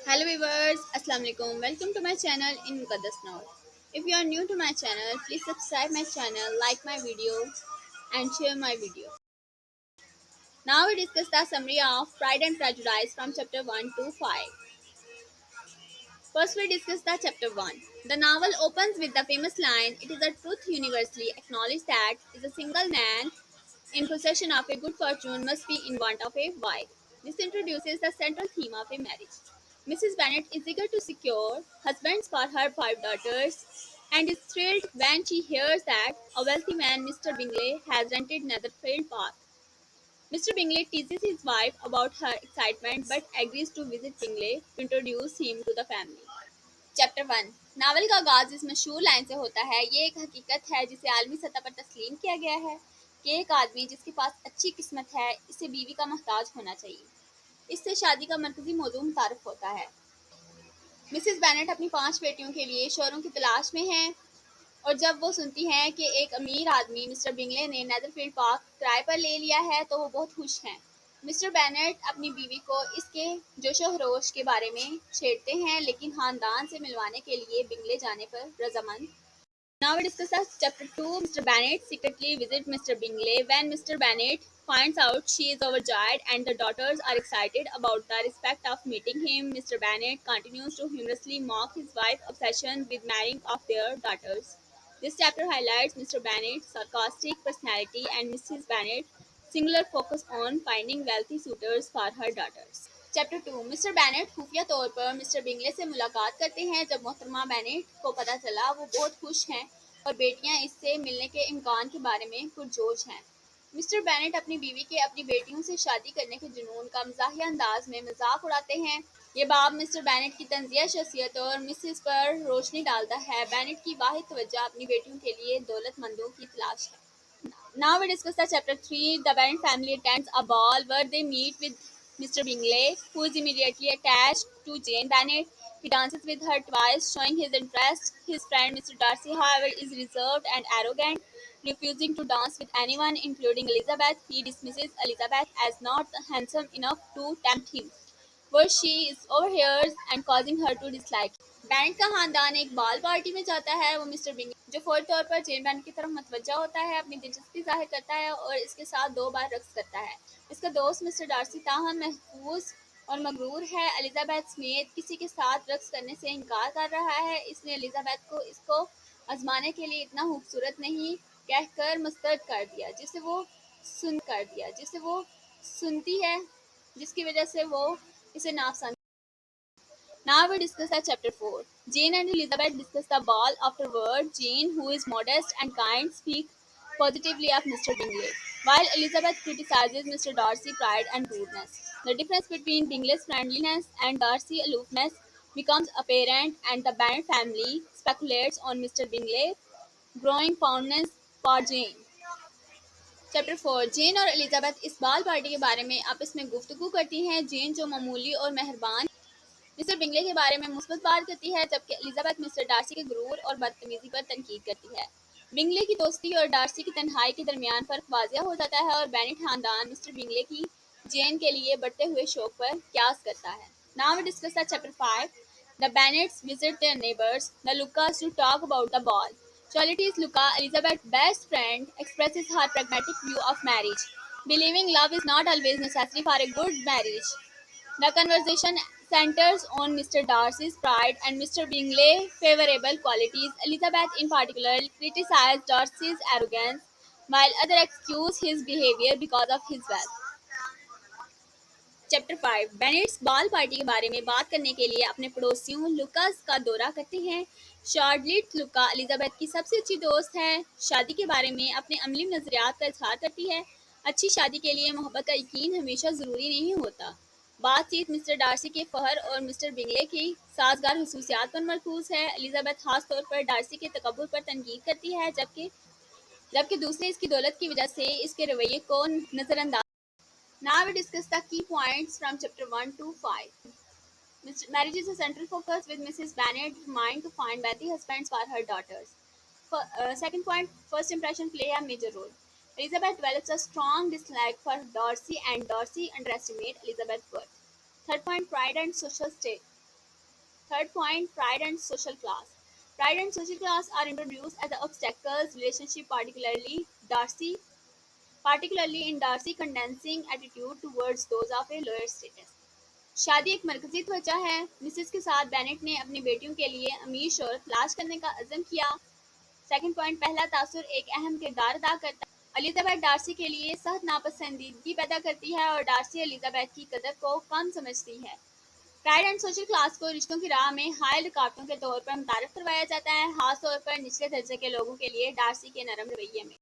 Hello viewers, Assalamu alaikum. Welcome to my channel in Muqaddas Noor. If you are new to my channel, please subscribe my channel, like my video and share my video. Now we discuss the summary of Pride and Prejudice from chapter 1 to 5. First we discuss the chapter 1. The novel opens with the famous line, "It is a truth universally acknowledged that is a single man in possession of a good fortune must be in want of a wife." This introduces the central theme of a marriage. Mrs. Bennet is eager to secure husbands for her five daughters and is thrilled when she hears that a wealthy man, Mr. Bingley, has rented Netherfield Park. Mr. Bingley teases his wife about her excitement but agrees to visit Bingley to introduce him to the family. Chapter 1 novel का आगाज इस मशहूर line से होता है, ये एक हकीकत है जिसे आलमी सतह पर तस्लीम किया गया है कि एक आदमी जिसके पास अच्छी किस्मत है इसे बीवी का मोहताज होना चाहिए। इससे शादी का मरकजी मौजू मुतारफ होता है। मिसेस बेनेट अपनी 5 बेटियों के लिए शोहरों की तलाश में हैं और जब वो सुनती हैं कि एक अमीर आदमी मिस्टर बिंगले ने नेदरफील्ड पार्क किराए पर ले लिया है तो वो बहुत खुश हैं। मिस्टर बेनेट अपनी बीवी को इसके जोशो खरोश के बारे में छेड़ते हैं लेकिन खानदान से मिलवाने के लिए बिंगले जाने पर रजामंद। Now we discuss the chapter 2. Mr. Bennet secretly visits Mr. Bingley. When Mr. Bennet finds out she is overjoyed and the daughters are excited about the prospect of meeting him, Mr. Bennet continues to humorously mock his wife's obsession with marrying of their daughters. This chapter highlights Mr. Bennet's sarcastic personality and Mrs. Bennet's singular focus on finding wealthy suitors for her daughters. Chapter 2 mister Bennett खुफिया तौर पर mister Bingley से मुलाकात करते हैं। जब मोहतरमा Bennett को पता चला वो बहुत खुश हैं और बेटियां इससे मिलने के इम्कान के बारे में पुरजोश हैं। मिस्टर बेनेट अपनी बीवी के अपनी बेटियों से शादी करने के जुनून का मजाहिया अंदाज में मजाक उड़ाते हैं। ये बाब मिस्टर बेनेट की तंजिया शख्सियत और मिसिस पर रोशनी डालता है। बेनेट की वाहिद तवज्जो अपनी बेटियों के लिए दौलतमंदों की तलाश है। Now we discuss the chapter 3. The Bennet family attends a ball where they meet with Mr. Bingley, who is immediately attached to Jane Bennet. He dances with her twice, showing his interest. His friend Mr. Darcy, however, is reserved and arrogant, refusing to dance with anyone, including Elizabeth. He dismisses Elizabeth as not handsome enough to tempt him, where she is overhears and causing her to dislike. Band का खानदान एक बाल party में जाता है। वो mister Bing जो फौरी तौर पर जेन बैंड की तरफ मतवज्जा होता है अपनी दिलचस्पी जाहिर करता है और इसके साथ 2 बार रक्स करता है। इसका दोस्त मिस्टर डार्सी ताहम महफूज और मगरूर है। एलिजाबेथ स्मिथ किसी के साथ रक्स करने से इनकार कर रहा है। इसने एलिजाबेथ को इसको आजमाने के लिए इतना खूबसूरत नहीं कहकर मस्तरद कर दिया जिसे वो सुनती है जिसकी वजह से वो इसे नापसंद। Now we discuss the chapter 4. Jane and Elizabeth discuss the ball. Afterward, Jane, who is modest and kind, speaks positively of Mr. Bingley, while Elizabeth criticizes Mr. Darcy's pride and rudeness. The difference between Bingley's friendliness and Darcy's aloofness becomes apparent, and the Bennet family speculates on Mr. Bingley's growing fondness for Jane. Chapter 4 जेन और Elizabeth इस बाल party के बारे में आपस में गुफ्तगू करती हैं। जेन जो मामूली और मेहरबान मिस्टर बिंगले के बारे में मुस्बत बात करती है जबकि एलिजाबेथ मिस्टर डार्सी के गुरूर और बदतमीजी पर तनकीद करती है। बिंगले की दोस्ती और डार्सी की तन्हाई के दरमियान फर्क वाजिया हो जाता है और बेनेट खानदान मिस्टर बिंगले की जेन के लिए बढ़ते हुए शौक पर क्यास करता है। Now we discuss the chapter 5 the Bennets visit their neighbours the Lucas to talk about the ball Charlotte's Luca, Elizabeth's best friend, expresses her pragmatic view of marriage, believing love is not always necessary for a good marriage. The conversation centers on Mr. Darcy's pride and Mr. Bingley's favorable qualities. Elizabeth, in particular, criticized Darcy's arrogance, while others excuse his behavior because of his wealth. Chapter 5 Bennets ball party के बारे में बात करने के लिए अपने पड़ोसियों Lucas का दौरा करते हैं। शार्लेट लुका एलिजाबेथ की सबसे अच्छी दोस्त है। शादी के बारे में अपने अमली नजरियात का इजहार करती है। अच्छी शादी के लिए मोहब्बत का यकीन हमेशा ज़रूरी नहीं होता। बातचीत मिस्टर डार्सी के फहर और मिस्टर बिंगले की साजगार खसूसियात पर मरकूज है। एलिजाबेथ खास तौर पर डार्सी के तकब्बुर पर तनकीद करती है जबकि दूसरे इसकी दौलत की वजह से इसके रवैये को नज़रअंदाज। Now we discuss the key points from chapter 1 to 5. Marriage is a central focus with Mrs. Bennet determined to find wealthy husbands for her daughters. Second point, first impression play a major role. Elizabeth develops a strong dislike for Darcy and Darcy underestimates Elizabeth's worth. Third point, pride and social state. Third point, pride and social class. Pride and social class are introduced as the obstacles relationship, particularly in Darcy condensing attitude towards those of a lower status. शादी एक मरकजी वजह है। Mrs के साथ Bennett ने अपनी बेटियों के लिए अमीर शोहरत तलाश करने का अज़म किया। सेकंड पॉइंट, पहला तासुर एक अहम किरदार अदा करता है। एलिजाबेथ डार्सी के लिए सख्त नापसंदीदगी पैदा करती है और डार्सी एलिजाबेथ की कदर को कम समझती है। प्राइड एंड सोशल क्लास को रिश्तों की राह में हाई रुकावटों के तौर पर मुतारफ करवाया जाता है, खास तौर पर निचले दर्जे के लोगों के लिए डार्सी के नरम रवैये में।